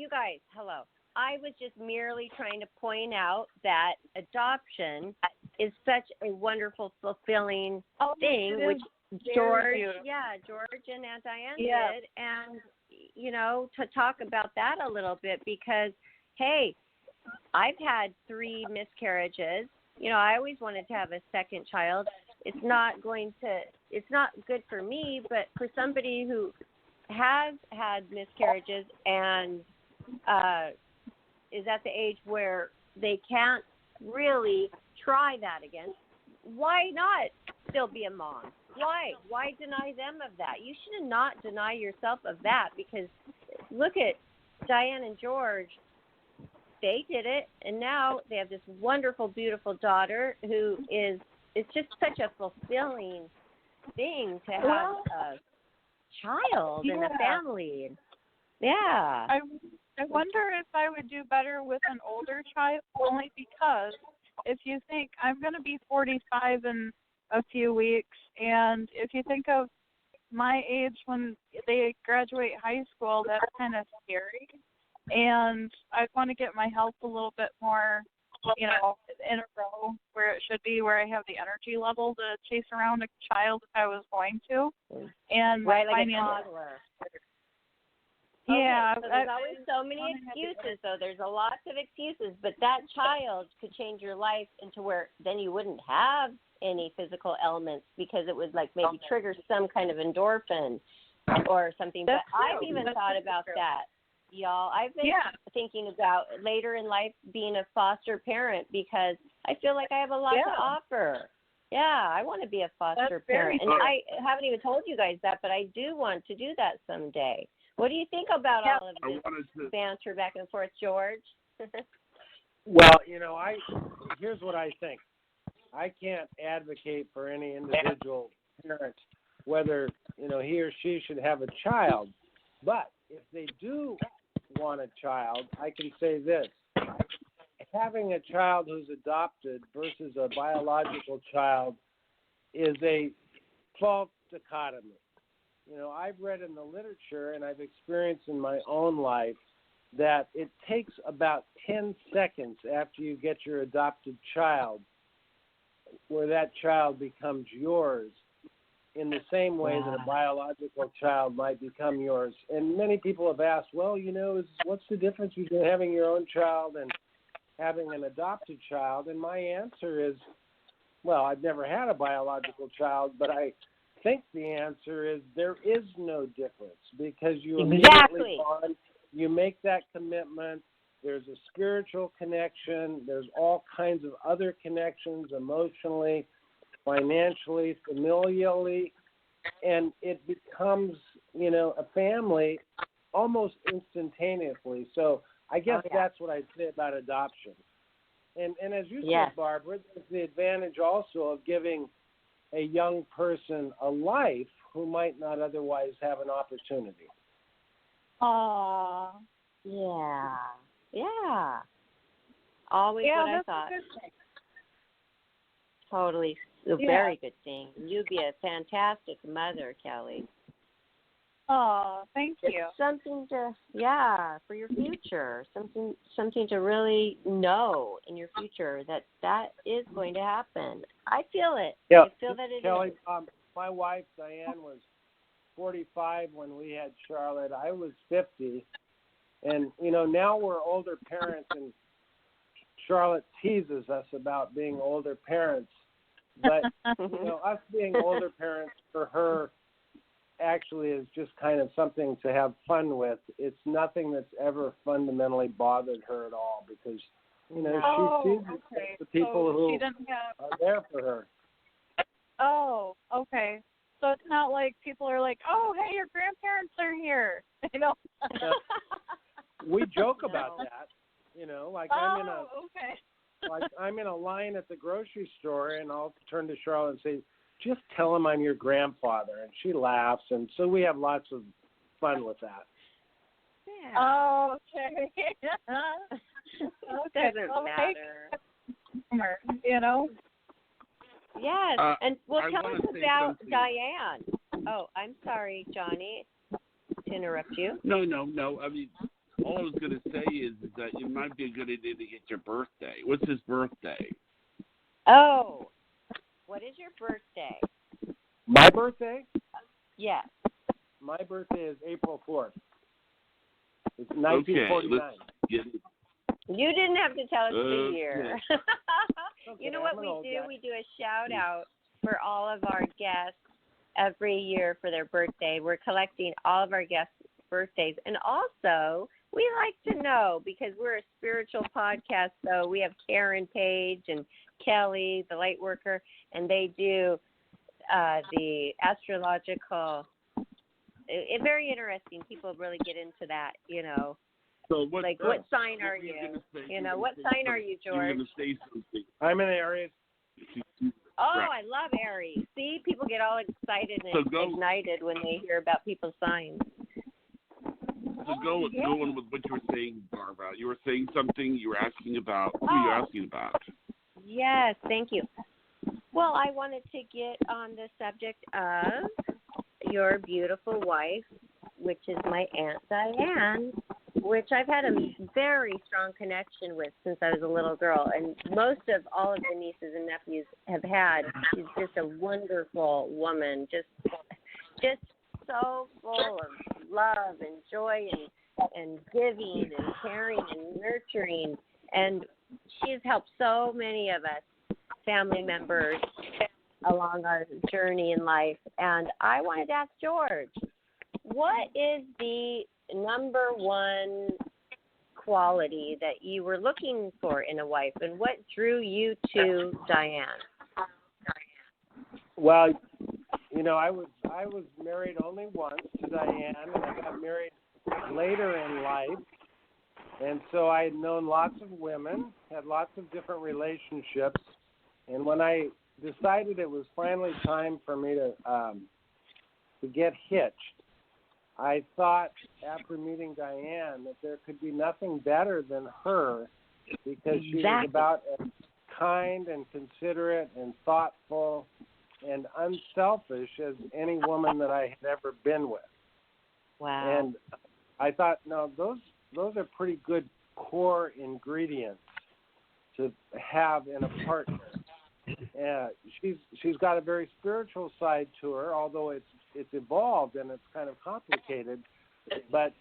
guys, hello. I was just merely trying to point out that adoption is such a wonderful, fulfilling thing, which George and Aunt Diane did, and, to talk about that a little bit because, hey, I've had 3 miscarriages. I always wanted to have a second child. It's not good for me, but for somebody who has had miscarriages and is at the age where they can't really try that again, why not still be a mom? Why deny them of that? You should not deny yourself of that, because look at Diane and George. They did it, and now they have this wonderful, beautiful daughter who is, it's just such a fulfilling thing to have a child and a family. Yeah. I wonder if I would do better with an older child, only because if you think I'm going to be 45 in a few weeks, and if you think of my age when they graduate high school, that's kind of scary. And I want to get my health a little bit more, in a row where it should be, where I have the energy level to chase around a child if I was going to. And right, like finances. a toddler. Yeah. Okay, so there's always so many excuses, though. There's a lots of excuses, but that child could change your life into where then you wouldn't have any physical ailments because it would like maybe trigger some kind of endorphin or something. But I've even thought about that, y'all. I've been thinking about later in life being a foster parent because I feel like I have a lot to offer. Yeah, I want to be a foster parent. And I haven't even told you guys that, but I do want to do that someday. What do you think about all of this banter back and forth, George? Well, here's what I think. I can't advocate for any individual parent whether, he or she should have a child. But if they do want a child, I can say this. Having a child who's adopted versus a biological child is a false dichotomy. I've read in the literature and I've experienced in my own life that it takes about 10 seconds after you get your adopted child where that child becomes yours in the same way that a biological child might become yours. And many people have asked, well, what's the difference between having your own child and having an adopted child? And my answer is, well, I've never had a biological child, but I think the answer is there is no difference because you immediately bond, you make that commitment, there's a spiritual connection, there's all kinds of other connections emotionally, financially, familially, and it becomes, a family almost instantaneously. So I guess that's what I'd say about adoption. And as you said, Barbara, there's the advantage also of giving a young person a life who might not otherwise have an opportunity. Aww. Yeah. Always what I thought. Totally. A very good thing. You'd be a fantastic mother, Kelly. Oh, thank you. Something to, for your future. Something to really know in your future that is going to happen. I feel it. Yeah. I feel that it Kelly, is. my wife, Diane, was 45 when we had Charlotte. I was 50. And, now we're older parents, and Charlotte teases us about being older parents. But, us being older parents for her actually is just kind of something to have fun with. It's nothing that's ever fundamentally bothered her at all because, she sees the people who are there for her. Oh, okay. So it's not like people are like, oh, hey, your grandparents are here. We joke about that, like I'm in a line at the grocery store, and I'll turn to Charlotte and say, just tell him I'm your grandfather. And she laughs, and so we have lots of fun with that. Yeah. Oh, okay. It doesn't matter. Yes, and tell us about Diane. Oh, I'm sorry, Johnny, to interrupt you. No. I mean, all I was going to say is that it might be a good idea to get your birthday. What's his birthday? Oh, what is your birthday? My birthday? Yes. My birthday is April 4th. It's 1949. You didn't have to tell us the year. Okay, you know what we do? We do a shout out for all of our guests every year for their birthday. We're collecting all of our guests' birthdays. And also, we like to know, because we're a spiritual podcast, so we have Karen Page and Kelly, the light worker, and they do the astrological. It's very interesting. People really get into that, So what sign are you? What sign are you, George? You're going to say something. I'm an Aries. Oh, I love Aries. See, people get all excited and ignited when they hear about people's signs. So go on with what you were saying, Barbara. You were saying something. You were asking about. Who are you asking about? Yes, thank you. Well, I wanted to get on the subject of your beautiful wife, which is my Aunt Diane. which I've had a very strong connection with since I was a little girl, and most of all of the nieces and nephews have had. She's just a wonderful woman, just so full of love and joy and giving and caring and nurturing, and she's helped so many of us family members along our journey in life. And I wanted to ask George, what is the number one quality that you were looking for in a wife, and what drew you to Diane? Well, I was married only once to Diane, and I got married later in life, and so I had known lots of women, had lots of different relationships, and when I decided it was finally time for me to get hitched, I thought after meeting Diane that there could be nothing better than her, because she was about as kind and considerate and thoughtful and unselfish as any woman that I had ever been with. Wow. And I thought, no, those are pretty good core ingredients to have in a partner. She's got a very spiritual side to her, although it's evolved and it's kind of complicated. But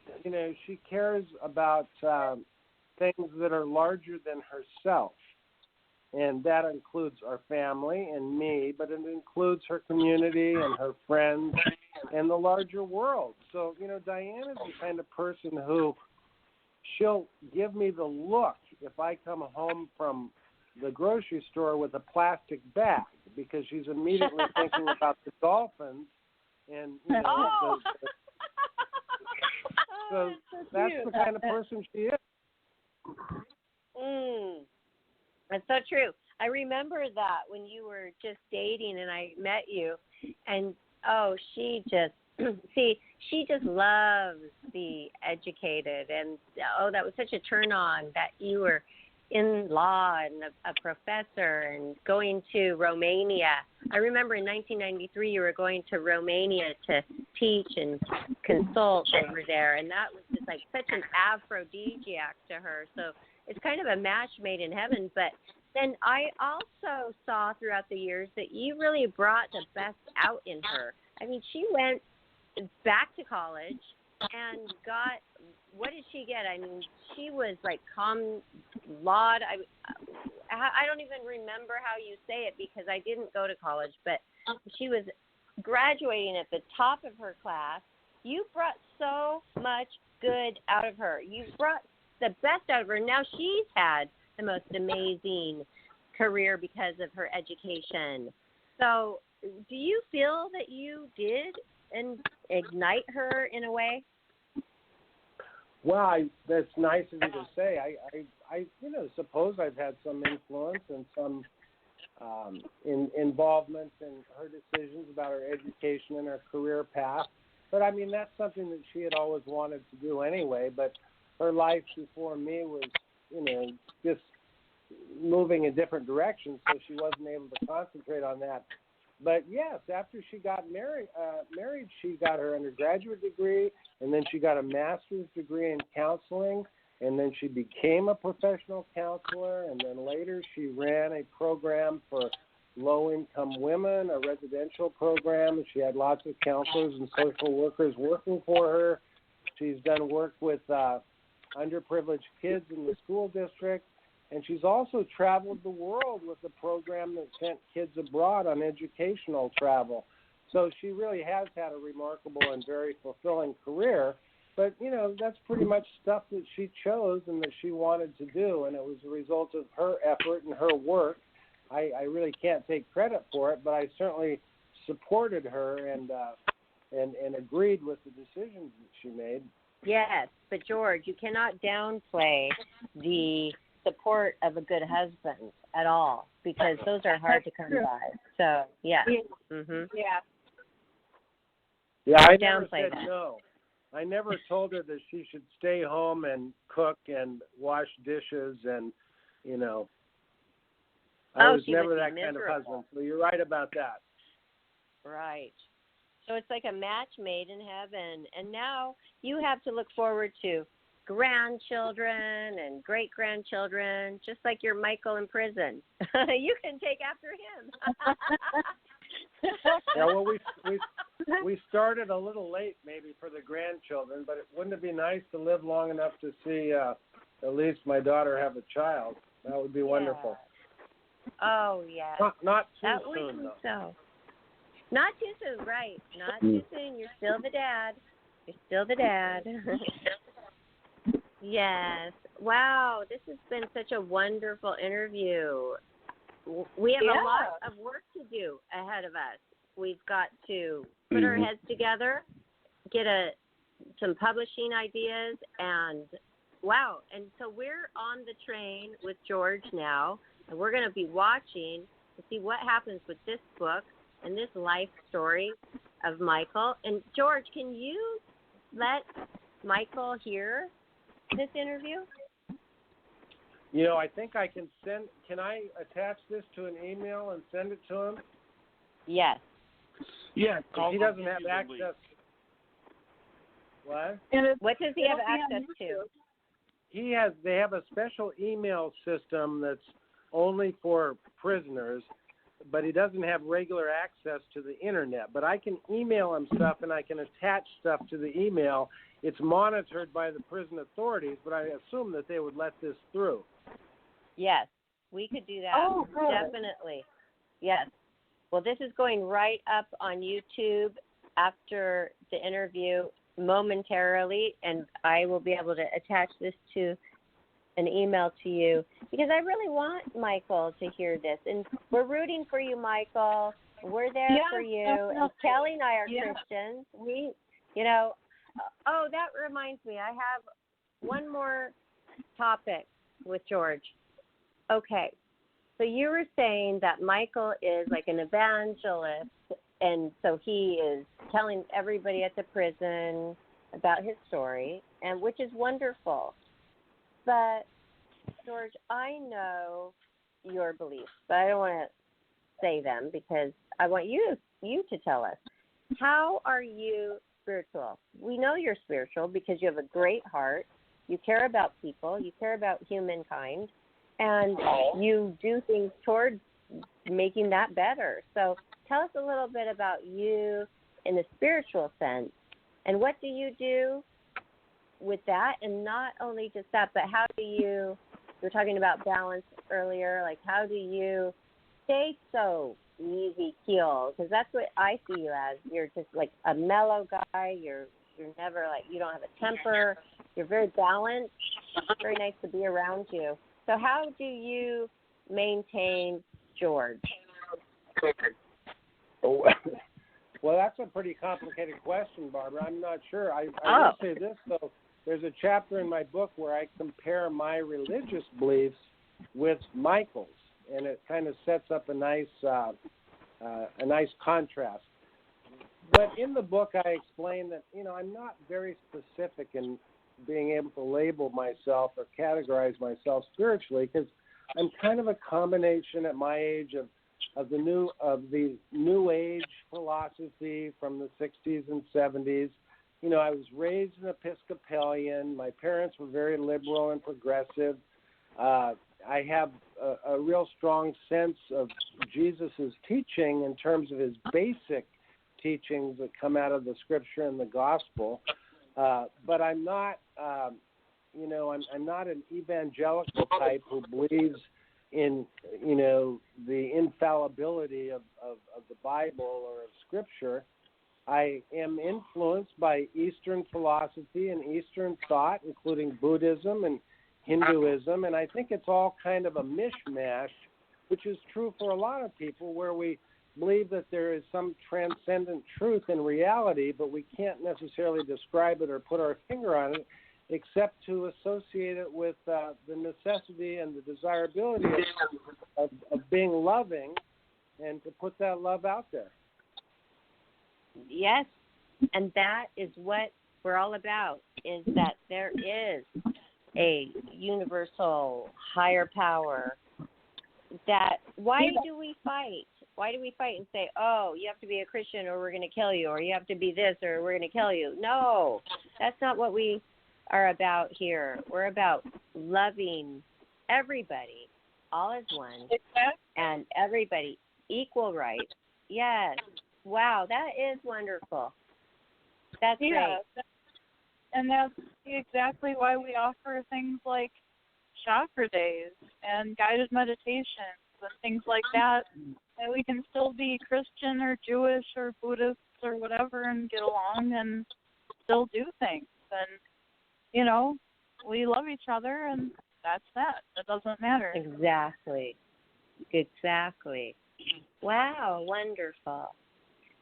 she cares about things that are larger than herself, and that includes our family and me, but it includes her community and her friends and the larger world. So Diane is the kind of person who she'll give me the look if I come home from the grocery store with a plastic bag, because she's immediately thinking about the dolphins, and so that's the kind of person she is. That's so true. I remember that when you were just dating and I met you, and she just she just loves the educated, and that was such a turn on that you were in law and a professor and going to Romania. I remember in 1993 you were going to Romania to teach and consult over there, and that was just like such an aphrodisiac to her. So it's kind of a match made in heaven. But then I also saw throughout the years that you really brought the best out in her. I mean, she went back to college and got, what did she get? I mean, she was like cum laude. I don't even remember how you say it because I didn't go to college, but she was graduating at the top of her class. You brought so much good out of her. You brought the best out of her. Now she's had the most amazing career because of her education. So do you feel that you did and ignite her in a way? Well, that's nice of you to say. I suppose I've had some influence and some involvement in her decisions about her education and her career path. But I mean, that's something that she had always wanted to do anyway. But her life before me was, just moving in different directions, so she wasn't able to concentrate on that. But yes, after she got married, she got her undergraduate degree, and then she got a master's degree in counseling, and then she became a professional counselor, and then later she ran a program for low-income women, a residential program, and she had lots of counselors and social workers working for her. She's done work with underprivileged kids in the school district. And she's also traveled the world with a program that sent kids abroad on educational travel. So she really has had a remarkable and very fulfilling career. But, that's pretty much stuff that she chose and that she wanted to do. And it was a result of her effort and her work. I really can't take credit for it, but I certainly supported her and agreed with the decisions that she made. Yes, but George, you cannot downplay the support of a good husband at all, because those are hard to come by. So, yeah. Mm-hmm. Yeah, I never said no. I never told her that she should stay home and cook and wash dishes and, I was never that kind of husband. So you're right about that. Right. So it's like a match made in heaven. And now you have to look forward to grandchildren and great-grandchildren, just like your Michael in prison. You can take after him. Yeah, well, we started a little late maybe for the grandchildren, but wouldn't it be nice to live long enough to see at least my daughter have a child? That would be wonderful. Oh, yeah. Not too that soon, would be though. so. Not too soon, right. Not too soon. You're still the dad. You're still the dad. Yes. Wow, this has been such a wonderful interview. We have a lot of work to do ahead of us. We've got to put our heads together, get some publishing ideas, and wow. And so we're on the train with George now, and we're going to be watching to see what happens with this book and this life story of Michael. And George, can you let Michael hear this interview? You know, I think I can I attach this to an email and send it to him? Yes. Yeah, He doesn't have access. What? What does he have access to? They have a special email system that's only for prisoners, but he doesn't have regular access to the internet. But I can email him stuff and I can attach stuff to the email. It's monitored by the prison authorities, but I assume that they would let this through. Yes, we could do that. Oh, good. Definitely. Yes. Well, this is going right up on YouTube after the interview momentarily, and I will be able to attach this to an email to you because I really want Michael to hear this. And we're rooting for you, Michael. We're there for you. Definitely. And Kelly and I are Christians. We, that reminds me. I have one more topic with George. Okay. So you were saying that Michael is like an evangelist, and so he is telling everybody at the prison about his story, and which is wonderful. But, George, I know your beliefs, but I don't want to say them because I want you to tell us. How are you spiritual? We know you're spiritual because you have a great heart. You care about people. You care about humankind. And you do things towards making that better. So tell us a little bit about you in the spiritual sense. And what do you do with that? And not only just that, but how do you were talking about balance earlier, like how do you stay so easy keel? Because that's what I see you as. You're just like a mellow guy. You're never like, you don't have a temper. You're very balanced. It's very nice to be around you. So how do you maintain George? Well, that's a pretty complicated question, Barbara. I'm not sure. I will say this, though. There's a chapter in my book where I compare my religious beliefs with Michael's, and it kind of sets up a nice contrast. But in the book, I explain that, I'm not very specific in being able to label myself or categorize myself spiritually because I'm kind of a combination at my age of the new age philosophy from the 60s and 70s. I was raised an Episcopalian. My parents were very liberal and progressive. I have a real strong sense of Jesus's teaching in terms of his basic teachings that come out of the Scripture and the Gospel. But I'm not, I'm not an evangelical type who believes in, the infallibility of the Bible or of Scripture. I am influenced by Eastern philosophy and Eastern thought, including Buddhism and Hinduism, and I think it's all kind of a mishmash, which is true for a lot of people, where we believe that there is some transcendent truth in reality, but we can't necessarily describe it or put our finger on it, except to associate it with the necessity and the desirability of being loving and to put that love out there. Yes, and that is what we're all about, is that there is a universal higher power that, why do we fight? Why do we fight and say, oh, you have to be a Christian or we're going to kill you, or you have to be this or we're going to kill you? No, that's not what we are about here. We're about loving everybody, all as one, and everybody equal rights. Yes. Wow, that is wonderful. That's great. And that's exactly why we offer things like chakra days and guided meditations and things like that. And we can still be Christian or Jewish or Buddhist or whatever and get along and still do things. And, you know, we love each other, and that's that. It doesn't matter. Exactly. Wow, wonderful.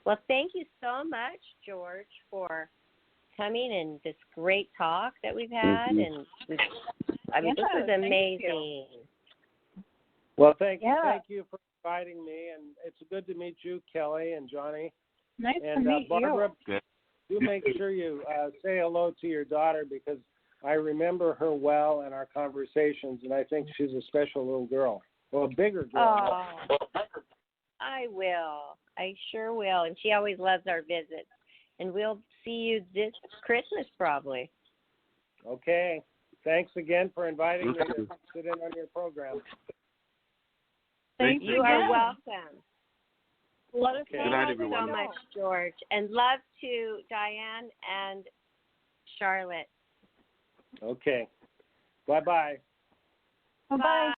Well, thank you so much, George, for coming and this great talk that we've had. And this was amazing. Well, thank you for inviting me, and it's good to meet you, Kelly and Johnny. Nice and to meet Barbara, you. Do make sure you say hello to your daughter, because I remember her well in our conversations, and I think she's a special little girl. Well, a bigger girl. Oh, I will. I sure will. And she always loves our visits. And we'll see you this Christmas probably. Okay. Thanks again for inviting me to sit in on your program. Thank you. You are welcome. Let us Good night, everyone. So much, George. And love to Diane and Charlotte. Okay. Bye-bye. Bye-bye.